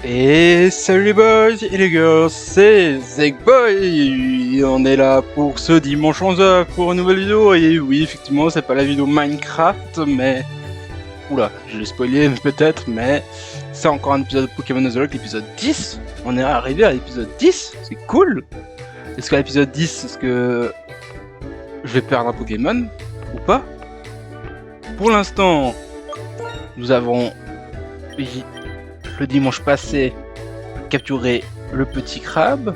Et salut les boys et les girls, c'est Zekboy. On est là pour ce dimanche 11h pour une nouvelle vidéo. Et oui, effectivement, c'est pas la vidéo Minecraft, mais... Oula, je l'ai spoilé peut-être, mais... C'est encore un épisode de Pokémon Nuzlocke, l'épisode 10. On est arrivé à l'épisode 10, c'est cool. Est-ce qu'à l'épisode 10, est-ce que... je vais perdre un Pokémon ou pas? Pour l'instant, nous avons... le dimanche passé, capturer le petit crabe.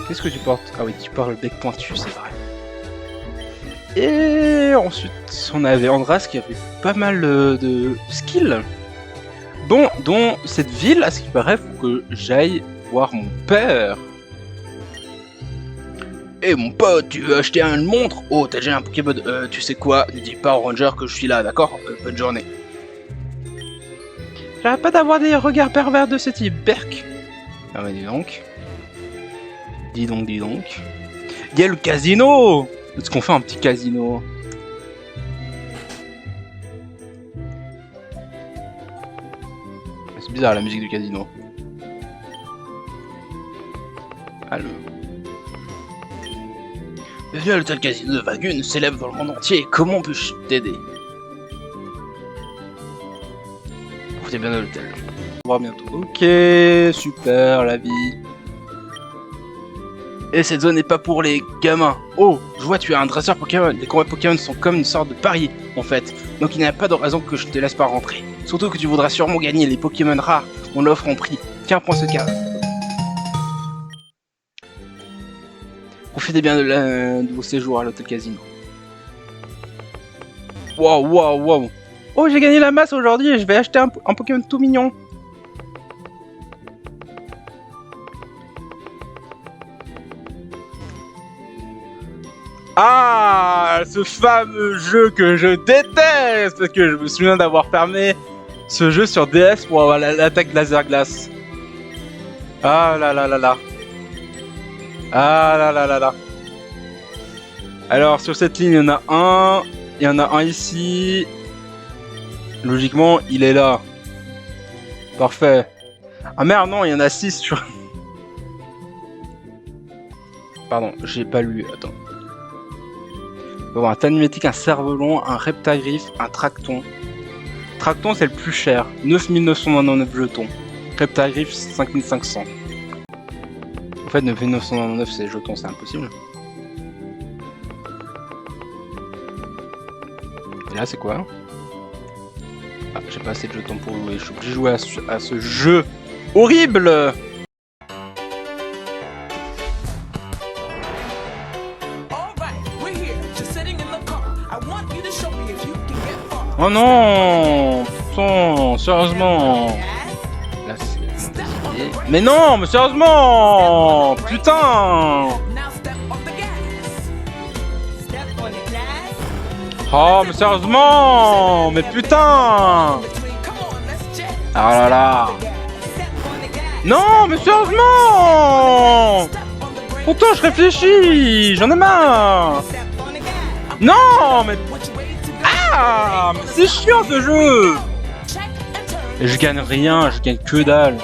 Qu'est-ce que tu portes? Ah oui, tu portes le bec pointu, c'est vrai. Et ensuite, on avait Andras qui avait pas mal de skills. Bon, dont cette ville, à ce qui paraît, faut que j'aille voir mon père. Eh mon pote, tu veux acheter une montre? Oh, t'as déjà un Pokémon. Tu sais quoi? Ne dis pas au ranger que je suis là, d'accord? Bonne journée. J'arrête pas d'avoir des regards pervers de ce type, Berk. Ah bah dis donc. Dis donc. Il y a le casino. Est-ce qu'on fait un petit casino? C'est bizarre la musique du casino. Allô. Bienvenue à l'hôtel casino de Vagun, célèbre dans le monde entier. Comment puis-je t'aider? Profitez bien de l'hôtel. On va voir bientôt. Ok, super la vie. Et cette zone n'est pas pour les gamins. Oh, je vois tu es un dresseur Pokémon. Les combats Pokémon sont comme une sorte de pari en fait. Donc il n'y a pas de raison que je te laisse pas rentrer. Surtout que tu voudras sûrement gagner les Pokémon rares. On l'offre en prix. Tiens, prends ce carré. Profitez bien de vos séjours à l'hôtel casino. Wow. Oh, j'ai gagné la masse aujourd'hui et je vais acheter un Pokémon tout mignon. Ah, ce fameux jeu que je déteste parce que je me souviens d'avoir fermé ce jeu sur DS pour avoir l'attaque laser glace. Ah là. Ah là. Alors sur cette ligne, il y en a un ici. Logiquement, il est là. Parfait. Ah merde, non, il y en a 6 sur... Pardon, j'ai pas lu, attends. On va avoir un Tanimétique, un Cervelon, un Reptagriffe, un Tracton. Tracton, c'est le plus cher. 9999 jetons. Reptagriffe, 5500. En fait, 9999, c'est jetons, c'est impossible. Et là, c'est quoi? Ah, j'ai pas assez de jetons pour jouer. Je suis obligé de jouer à ce jeu horrible. Oh non, putain, sérieusement. Là, c'est... Mais non, mais sérieusement, putain. Oh, mais sérieusement, mais putain. Ah là. Non, mais sérieusement. Pourtant, je réfléchis, j'en ai marre. Non, mais... Ah, mais c'est chiant ce jeu. Et je gagne rien, je gagne que dalle.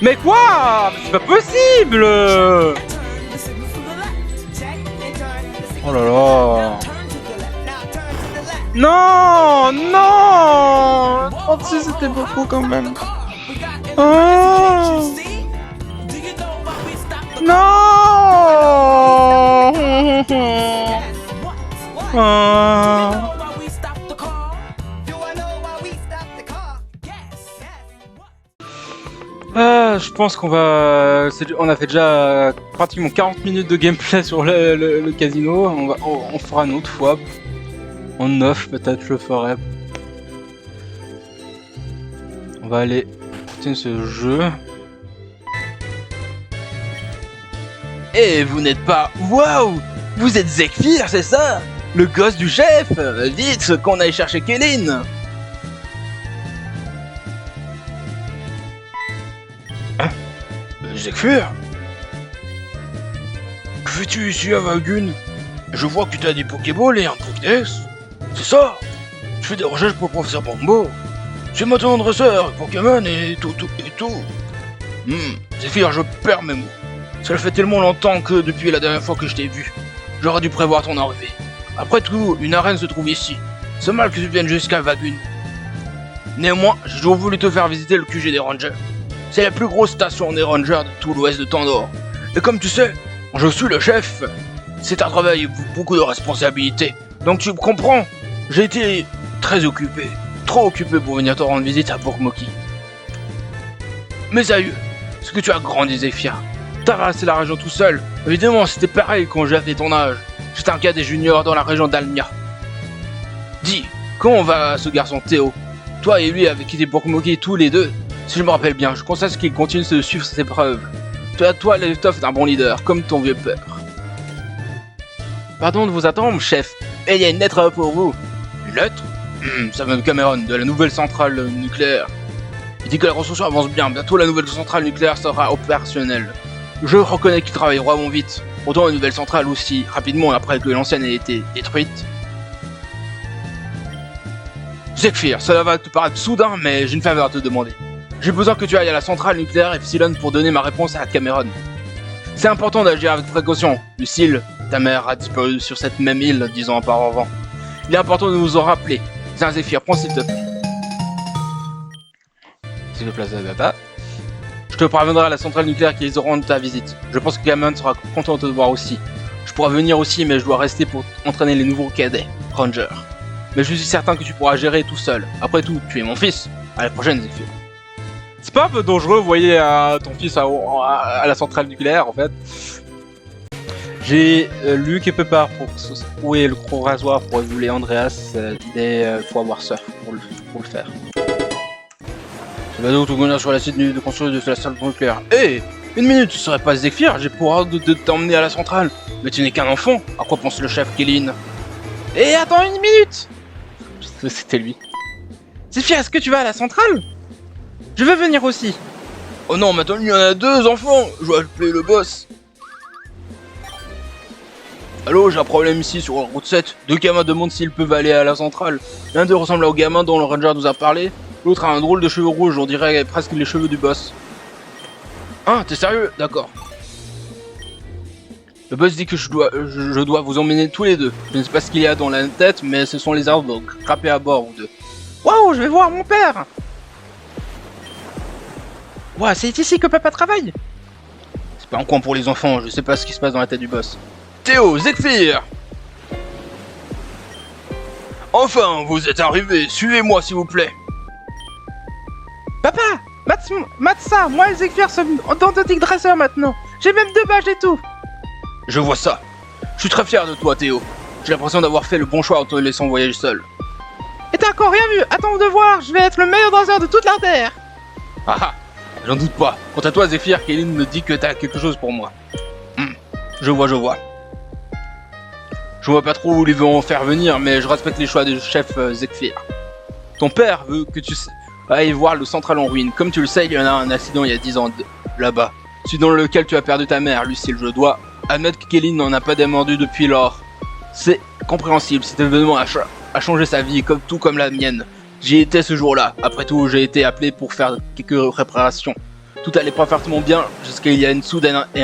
Mais quoi? C'est pas possible. Oh là là. Non 36 c'était beaucoup quand même. Oh. Non. Je pense qu'on va... On a fait déjà pratiquement 40 minutes de gameplay sur le casino. On fera une autre fois. En off peut-être je le ferai. On va aller continuer ce jeu. Et vous n'êtes pas... Waouh! Vous êtes Zekfir, c'est ça? Le gosse du chef! Vite, qu'on aille chercher Kéline! Hein? Zekfir? Que fais-tu ici à Vagun? Je vois que tu as des Pokéballs et un Pokédex. C'est ça? Je fais des recherches pour le professeur Bombo. Je fais maintenant de dresseur, Pokémon et tout. Zephyr, je perds mes mots. Ça fait tellement longtemps que depuis la dernière fois que je t'ai vu, j'aurais dû prévoir ton arrivée. Après tout, une arène se trouve ici. C'est mal que tu viennes jusqu'à Vagun. Néanmoins, j'ai toujours voulu te faire visiter le QG des Rangers. C'est la plus grosse station des Rangers de tout l'ouest de Tandor. Et comme tu sais, je suis le chef. C'est un travail avec beaucoup de responsabilités. Donc tu me comprends, j'ai été très occupé. Trop occupé pour venir te rendre visite à Bourgmoki. Mais sérieux, est-ce que tu as grandi, Zephyr? T'as traversé la région tout seul. Évidemment, c'était pareil quand j'avais ton âge. J'étais un cadet junior dans la région d'Almia. Dis, comment va ce garçon Théo? Toi et lui avez quitté Bourgmoki tous les deux. Si je me rappelle bien, je constate qu'il continue de suivre ses preuves. Toi l'étoffe d'un bon leader, comme ton vieux père. Pardon de vous attendre, chef. Mais il y a une lettre pour vous. Une lettre? Ça vient de Cameron, de la nouvelle centrale nucléaire. Il dit que la construction avance bien, bientôt la nouvelle centrale nucléaire sera opérationnelle. Je reconnais qu'il travaille vraiment vite. Autant la nouvelle centrale aussi rapidement après que l'ancienne ait été détruite. Zephyr, cela va te paraître soudain, mais j'ai une faveur à te demander. J'ai besoin que tu ailles à la centrale nucléaire Epsilon pour donner ma réponse à Cameron. C'est important d'agir avec précaution. Lucille, ta mère a disparu sur cette même île 10 ans auparavant. Il est important de nous en rappeler. Tiens Zephyr, prends s'il te plaît. S'il te plaît, papa. Je te préviendrai à la centrale nucléaire qu'ils auront ta visite. Je pense que Cameron sera content de te voir aussi. Je pourrais venir aussi, mais je dois rester pour entraîner les nouveaux cadets, Rangers. Mais je suis certain que tu pourras gérer tout seul. Après tout, tu es mon fils. À la prochaine, Zephyr. C'est pas un peu dangereux, vous voyez, ton fils à la centrale nucléaire, en fait. J'ai lu quelque part pour trouver le gros rasoir pour évoluer Andreas, il faut avoir surf pour le faire. Tu vas donc tout venir sur la site de construire de la centrale nucléaire. Hé, une minute, tu serais pas Zephyr, j'ai pour ordre de t'emmener à la centrale. Mais tu n'es qu'un enfant, à quoi pense le chef Kélin? Et attends une minute. C'était lui. Zephyr, est-ce que tu vas à la centrale? Je veux venir aussi. Oh non, maintenant il y en a 2 enfants, je dois appeler le boss. Allô, j'ai un problème ici sur la route 7. 2 gamins demandent s'ils peuvent aller à la centrale. L'un d'eux ressemble au gamin dont le ranger nous a parlé. L'autre a un drôle de cheveux rouges, on dirait presque les cheveux du boss. Ah, t'es sérieux? D'accord. Le boss dit que je dois vous emmener tous les deux. Je ne sais pas ce qu'il y a dans la tête, mais ce sont les arbres grappés à bord ou deux. Waouh, je vais voir mon père. Ouah, c'est ici que papa travaille. C'est pas un coin pour les enfants, je sais pas ce qui se passe dans la tête du boss. Théo, Zephyr! Enfin, vous êtes arrivés, suivez-moi s'il vous plaît. Papa, Matsa, moi et Zephyr sommes authentiques dresseurs maintenant. J'ai même 2 badges et tout. Je vois ça. Je suis très fier de toi, Théo. J'ai l'impression d'avoir fait le bon choix en te laissant voyager seul. Et t'as encore rien vu? Attends de voir, je vais être le meilleur dresseur de toute la Terre. Ah ah, j'en doute pas. Quant à toi, Zephyr, Kélin me dit que t'as quelque chose pour moi. Je vois. Je vois pas trop où ils vont en faire venir, mais je respecte les choix du chef Zephyr. Ton père veut que tu ailles voir le central en ruine. Comme tu le sais, il y en a un accident il y a 10 ans là-bas. Celui dans lequel tu as perdu ta mère, Lucille. Je dois admettre que Kélin n'en a pas démordu depuis lors. C'est compréhensible, cet événement a changé sa vie, tout comme la mienne. J'y étais ce jour-là. Après tout, j'ai été appelé pour faire quelques réparations. Tout allait parfaitement bien jusqu'à il y a une soudaine et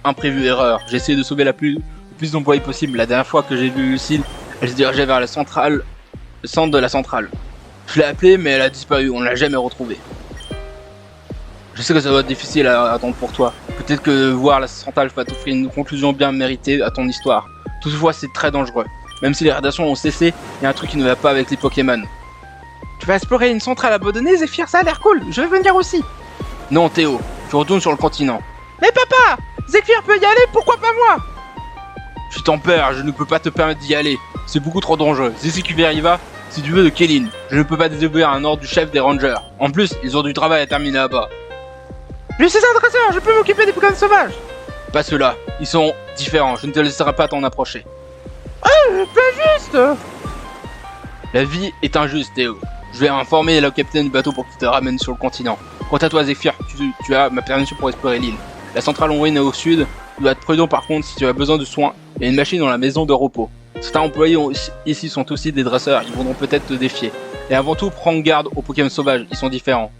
imprévue erreur. J'ai essayé de sauver le plus d'employés possible. La dernière fois que j'ai vu Lucille, elle se dirigeait vers le centre de la centrale. Je l'ai appelée, mais elle a disparu. On ne l'a jamais retrouvée. Je sais que ça doit être difficile à attendre pour toi. Peut-être que voir la centrale va t'offrir une conclusion bien méritée à ton histoire. Toutefois, c'est très dangereux. Même si les radiations ont cessé, il y a un truc qui ne va pas avec les Pokémon. Tu vas explorer une centrale abandonnée, Zephyr, ça a l'air cool. Je vais venir aussi. Non, Théo, tu retournes sur le continent. Mais papa, Zephyr peut y aller, pourquoi pas moi? Je suis ton père, je ne peux pas te permettre d'y aller. C'est beaucoup trop dangereux. Si tu y vas, si tu veux de Kélin, je ne peux pas désobéir à un ordre du chef des Rangers. En plus, ils ont du travail à terminer là-bas. Je suis un dresseur, je peux m'occuper des Pokémon sauvages. Pas ceux-là, ils sont différents, je ne te laisserai pas t'en approcher. Ah, pas juste. La vie est injuste, Théo. Je vais informer le capitaine du bateau pour qu'il te ramène sur le continent. Quant à toi, Zephyr, tu as ma permission pour explorer l'île. La centrale en ruine est au sud. Tu dois être prudent par contre si tu as besoin de soins. Il y a une machine dans la maison de repos. Certains employés ici sont aussi des dresseurs, ils voudront peut-être te défier. Et avant tout, prends garde aux Pokémon sauvages, ils sont différents.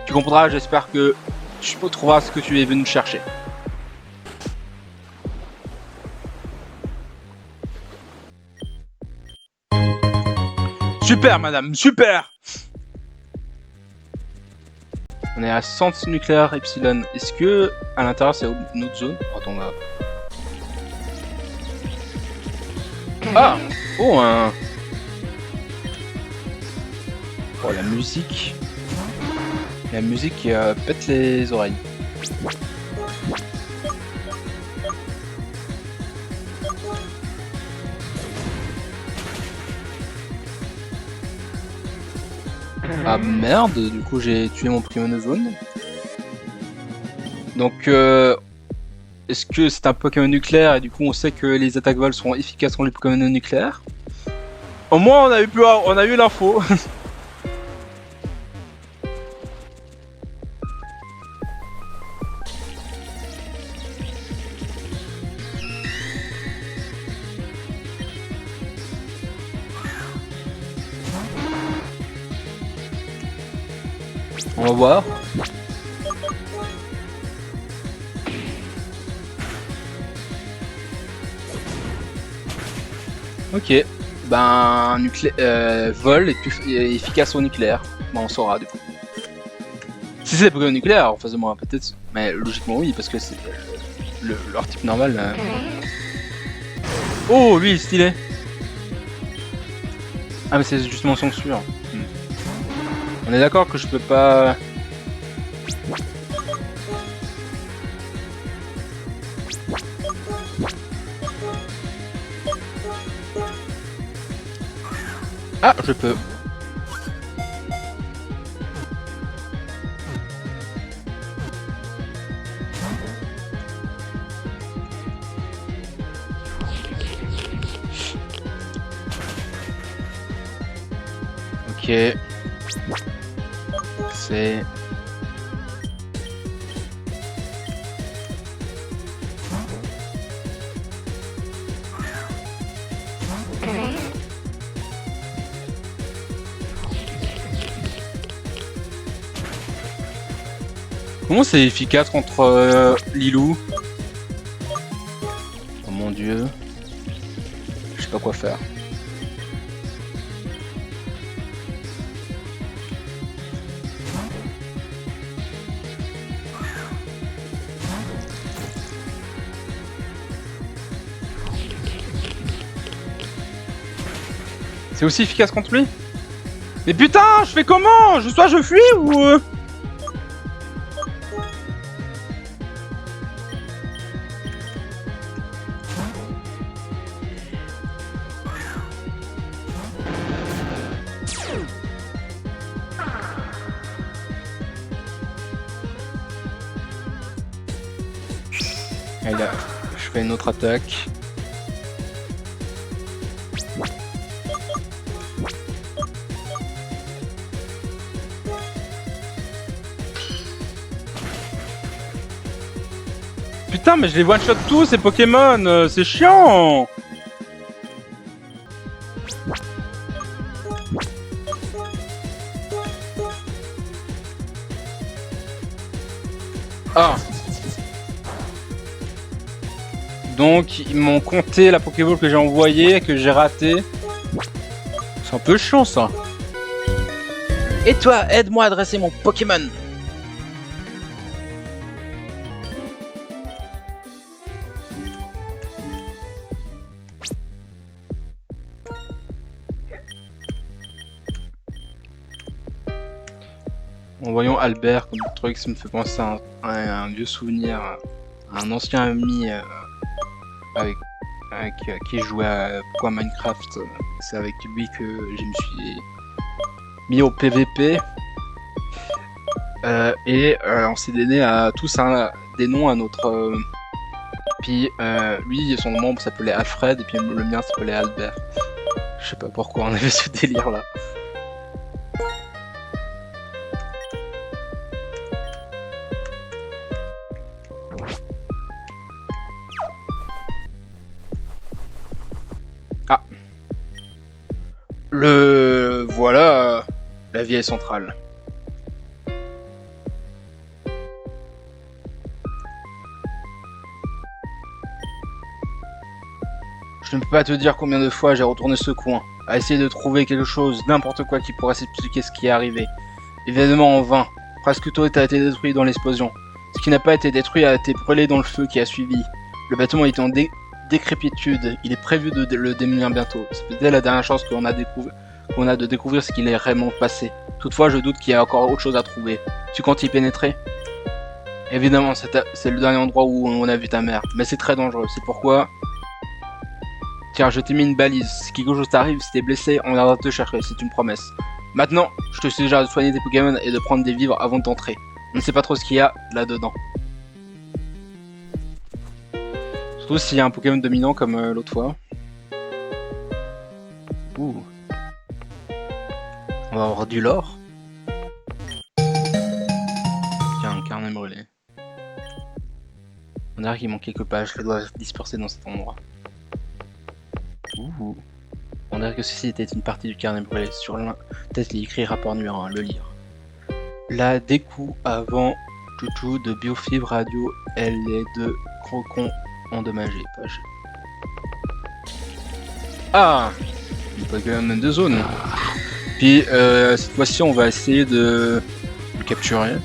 Tu comprendras, j'espère que tu trouveras ce que tu es venu chercher. Super madame, super! On est à centre nucléaire Epsilon. Est-ce que à l'intérieur c'est une autre zone? Attends, on va... Ah! Oh, un... Oh, la musique. La musique qui pète les oreilles. Ah merde, du coup j'ai tué mon Pokémon zone. Donc est-ce que c'est un Pokémon nucléaire et du coup on sait que les attaques vol sont efficaces contre les Pokémon nucléaires? Au moins on a eu l'info. On va voir. Ok, ben vol est plus efficace au nucléaire. Ben, on saura du coup. Si c'est des Pokémon nucléaires en face de moi, peut-être. Mais logiquement oui, parce que c'est leur type normal. Oh, lui il est stylé. Ah mais c'est justement son sûr. On est d'accord que je peux pas... Ah, je peux. Ok. C'est... Comment c'est efficace contre Lilou? Oh mon dieu. Je sais pas quoi faire. C'est aussi efficace contre lui? Mais putain, je fais comment? Soit je fuis ou... Allez là, je fais une autre attaque. Putain, mais je les one-shot tous ces Pokémon, c'est chiant. Ah. Donc ils m'ont compté la Pokéball que j'ai envoyée, que j'ai ratée. C'est un peu chiant ça. Et toi, aide-moi à dresser mon Pokémon. En voyant Albert comme truc, ça me fait penser à un vieux souvenir, à un ancien ami avec qui jouait à Minecraft. C'est avec lui que je me suis mis au PVP. Et on s'est donné à tous des noms à notre... Puis lui, son nom s'appelait Alfred et puis le mien s'appelait Albert. Je sais pas pourquoi on avait ce délire là. Ah, Voilà la vieille centrale. Je ne peux pas te dire combien de fois j'ai retourné ce coin, à essayer de trouver quelque chose, n'importe quoi qui pourrait s'expliquer ce qui est arrivé. Évidemment en vain, presque tout a été détruit dans l'explosion. Ce qui n'a pas été détruit a été brûlé dans le feu qui a suivi. Le bâtiment est en décrépitude, il est prévu de le démolir bientôt. C'est peut-être la dernière chance qu'on a de découvrir ce qu'il est réellement passé. Toutefois, je doute qu'il y a encore autre chose à trouver. Tu comptes y pénétrer? Évidemment, c'est le dernier endroit où on a vu ta mère, mais c'est très dangereux, c'est pourquoi... Tiens, je t'ai mis une balise. Si quelque chose t'arrive, si t'es blessé, on viendra te chercher, c'est une promesse. Maintenant, je te suggère de soigner tes Pokémon et de prendre des vivres avant d'entrer. On ne sait pas trop ce qu'il y a là-dedans. Surtout s'il y a un Pokémon dominant comme l'autre fois. Ouh. On va avoir du lore. Tiens, un carnet brûlé. On dirait qu'il manque quelques pages, je les dois disperser dans cet endroit. Ouh. On dirait que ceci était une partie du carnet brûlé. Sur l'un, peut-être il y écrit rapport numéro 1, le lire. La découp avant Chouchou de biofibre radio, elle est de crocon endommagé. Page. Ah, une Pokémon de zone. Puis cette fois-ci, on va essayer de le capturer.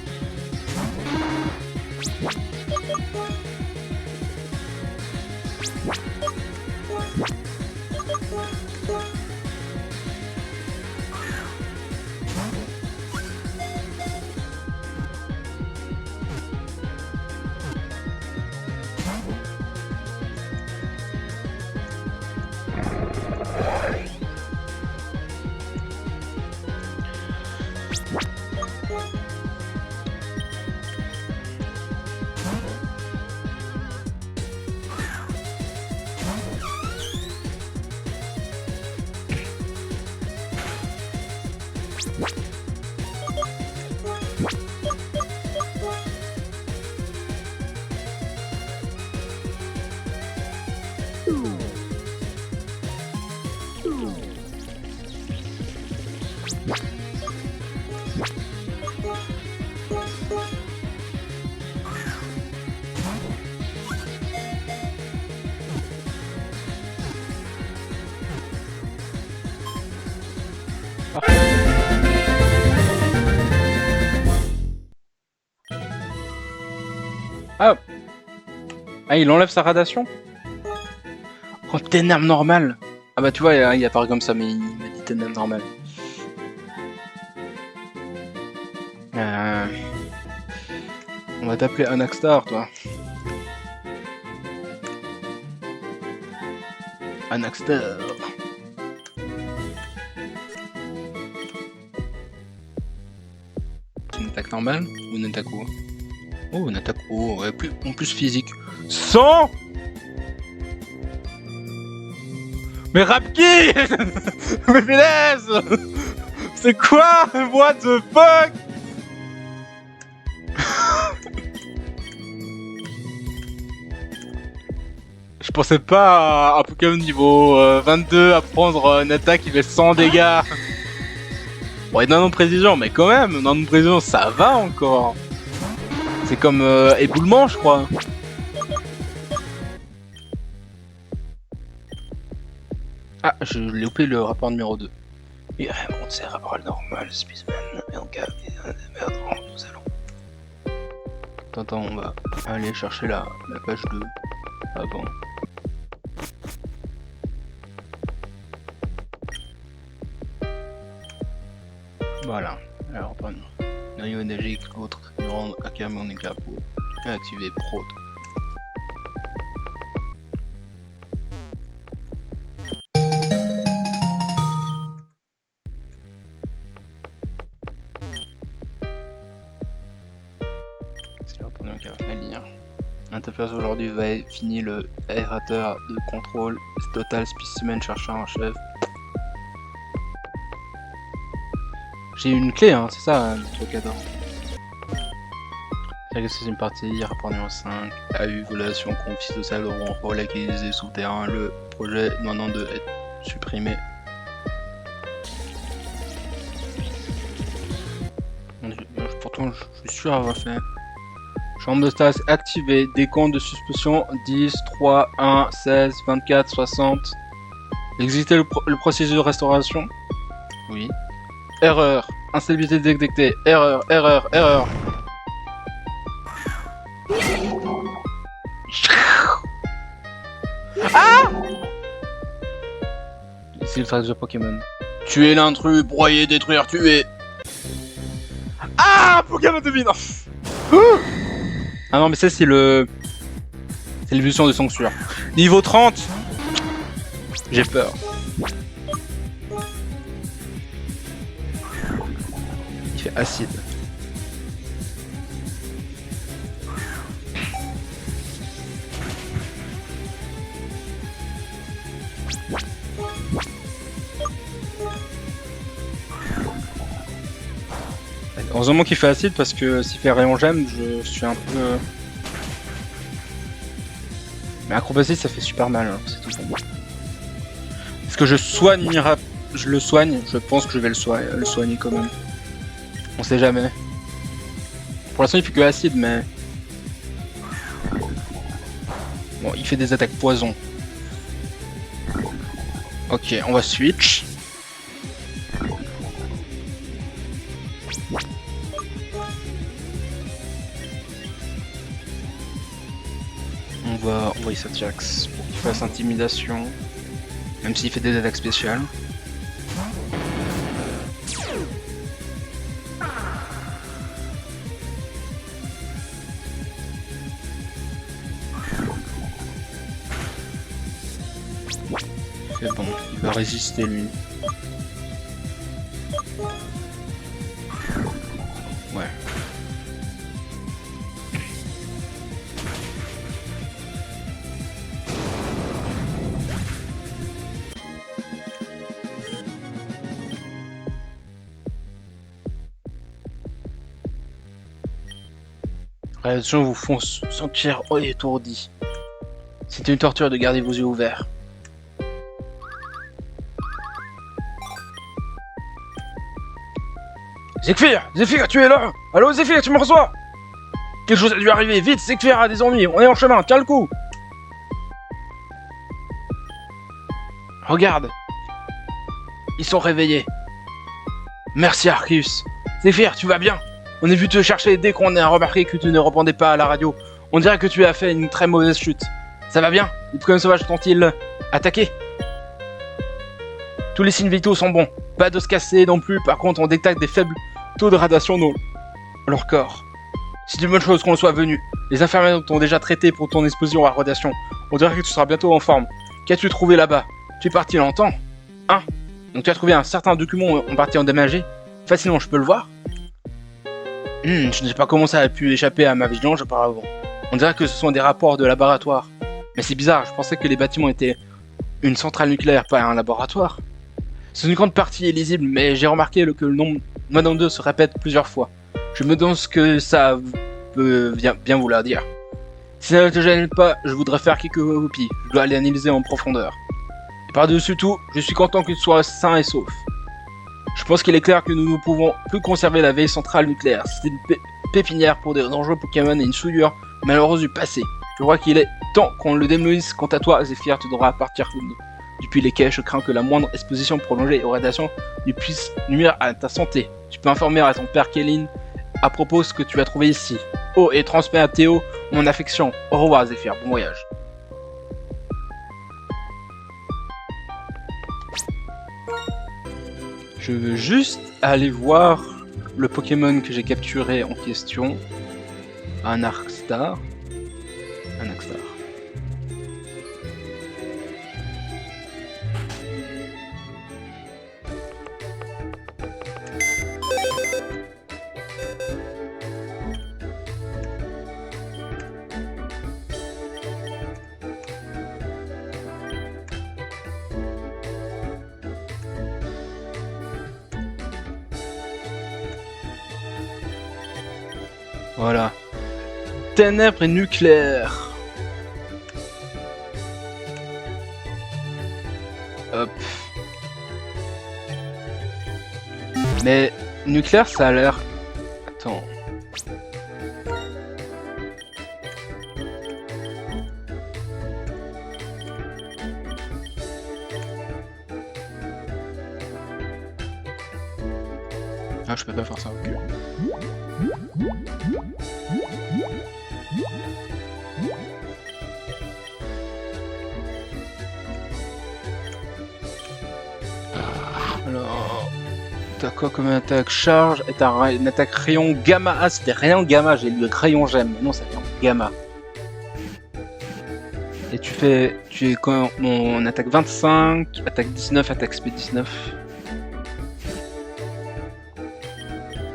Ah, il enlève sa radiation? Oh, ténèbres normales. Ah bah tu vois, il apparaît comme ça, mais il m'a dit ténèbres normales. On va t'appeler Anaxstar, toi. Anaxstar. C'est une attaque normale ou une attaque où? Oh, une attaque ouais, en plus physique. 100. Mais Rapki. Mais finesse. C'est quoi? What the fuck? Je pensais pas à un Pokémon niveau 22 à prendre une attaque qui fait 100 dégâts. Bon, et non précision, mais quand même, non précision, ça va encore. C'est comme éboulement, je crois. Ah, je l'ai loupé le rapport numéro 2. Et bon, c'est rapport normal, Spaceman. Et en cas, merde, nous allons. Attends, on va aller chercher la page 2 avant. Voilà, alors pardon. Noyau énergique, l'autre, rendre Akamon et Capot. Activer Prod. C'est là, pardon, la lire. L'interface aujourd'hui va finir le aérateur de contrôle Total Specimen chercheur en chef. J'ai une clé, hein, c'est ça le truc à dents. C'est une partie, rapport numéro 5, AU, volation, confie social, rôle actualisé souterrain, le projet 92 est supprimé. Attends, je suis sûr avoir fait. Chambre de stage activée. Décompte de suspension 10, 3, 1, 16, 24, 60. Exécuter le processus de restauration. Oui. Erreur. Instabilité détectée. Erreur, erreur, erreur. Ah! Ici le trace de Pokémon. Tuer l'intrus, broyer, détruire, tuer. Ah! Pokémon de mine. Ah non, mais ça c'est le... C'est l'évolution de censure. Niveau 30. J'ai peur. Il fait acide. Heureusement qu'il fait acide parce que s'il fait rayon gemme, je suis un peu... Mais acrobatie ça fait super mal, hein, c'est tout. Est-ce que je soignerai... Je le soigne, je pense que je vais le soigner quand même. On sait jamais. Pour l'instant il fait que acide mais... Bon, il fait des attaques poison. Ok, on va switch. On va envoyer sa Jax pour qu'il fasse intimidation. Même s'il fait des attaques spéciales. C'est bon, il va résister lui. Ouais. Réactions vous font sentir étourdi. C'était une torture de garder vos yeux ouverts. Zekfir! Zephyr, tu es là! Allô Zephyr, tu me reçois? Quelque chose a dû arriver, vite, Zekfir a des ennuis, on est en chemin, tiens le coup! Regarde! Ils sont réveillés. Merci Arceus. Zephyr, tu vas bien? On est venu te chercher dès qu'on a remarqué que tu ne répondais pas à la radio. On dirait que tu as fait une très mauvaise chute. Ça va bien? Les Pokémon sauvages t'ont-ils attaqué? Tous les signes vitaux sont bons. Pas d'os cassé non plus, par contre on détecte des faibles taux de radiation dans leur corps. C'est une bonne chose qu'on soit venu. Les infirmiers t'ont déjà traité pour ton exposition à la radiation. On dirait que tu seras bientôt en forme. Qu'as-tu trouvé là-bas? Tu es parti longtemps? Hein? Donc tu as trouvé un certain document en partie endommagé? Facilement, je peux le voir? Je ne sais pas comment ça a pu échapper à ma vigilance auparavant. On dirait que ce sont des rapports de laboratoire. Mais c'est bizarre, je pensais que les bâtiments étaient une centrale nucléaire, pas un laboratoire. C'est une grande partie illisible, mais j'ai remarqué que le nom Madame 2 se répète plusieurs fois. Je me demande ce que ça peut bien vouloir dire. Si ça ne te gêne pas, je voudrais faire quelques copies. Je dois aller analyser en profondeur. Et par-dessus tout, je suis content que tu sois sain et sauf. Je pense qu'il est clair que nous ne pouvons plus conserver la vieille centrale nucléaire. C'était une pépinière pour des dangereux Pokémon et une souillure malheureuse du passé. Je crois qu'il est temps qu'on le démolisse. Quant à toi, Zephyr, tu devras partir depuis les quais. Je crains que la moindre exposition prolongée aux radiations ne puisse nuire à ta santé. Tu peux informer à ton père Kéline à propos de ce que tu as trouvé ici. Oh, et transmets à Théo mon affection. Au revoir, Zephyr. Bon voyage. Je veux juste aller voir le Pokémon que j'ai capturé en question. Un Arcstar. Un Arcstar. Voilà. Ténèbres et nucléaire. Hop. Mais nucléaire, ça a l'air... Attends. Ah, je peux pas faire ça, ok. Alors, t'as quoi comme attaque? Charge et t'as une attaque rayon gamma. Ah, c'était rayon gamma, j'ai lu rayon gemme, mais non, ça fait gamma. Et tu es quand mon attaque 25, attaque 19, attaque speed 19.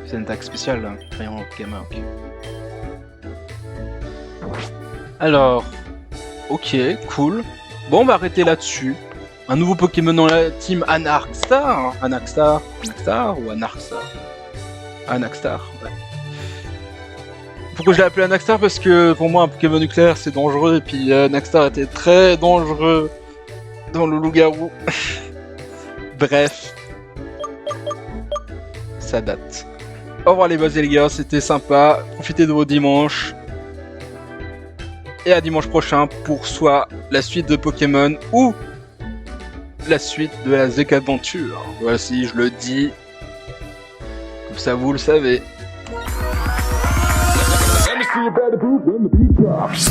C'est une attaque spéciale, là. Rayon gamma, ok. Alors, ok, cool. Bon, on va arrêter là-dessus. Un nouveau Pokémon dans la team Anaxtar. Anaxtar ou Anaxtar? Anaxtar, ouais. Pourquoi je l'ai appelé Anaxtar? Parce que pour moi un Pokémon nucléaire c'est dangereux et puis Anaxtar était très dangereux dans le loup-garou. Bref. Ça date. Au revoir les bas et les gars, c'était sympa. Profitez de vos dimanches. Et à dimanche prochain pour soit la suite de Pokémon ou la suite de la ZEC Adventure. Voici, je le dis. Comme ça vous le savez. Let me see you better poop when the beat drops.